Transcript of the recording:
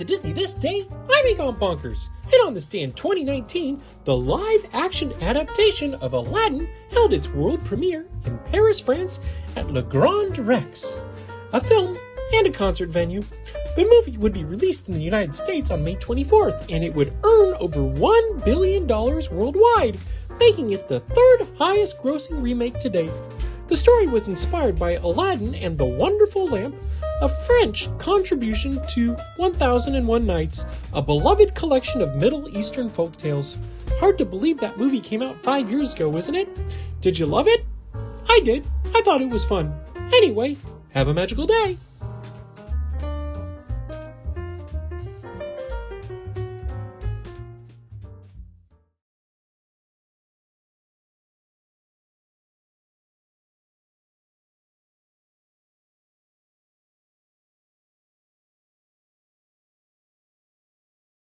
to Disney This Day, I'm Egon Bonkers, and on this day in 2019, the live-action adaptation of Aladdin held its world premiere in Paris, France at Le Grand Rex, a film and a concert venue. The movie would be released in the United States on May 24th, and it would earn over $1 billion worldwide, making it the third highest grossing remake to date. The story was inspired by Aladdin and the Wonderful Lamp, a French contribution to 1001 Nights, a beloved collection of Middle Eastern folktales. Hard to believe that movie came out 5 years ago, isn't it? Did you love it? I did. I thought it was fun. Anyway, have a magical day.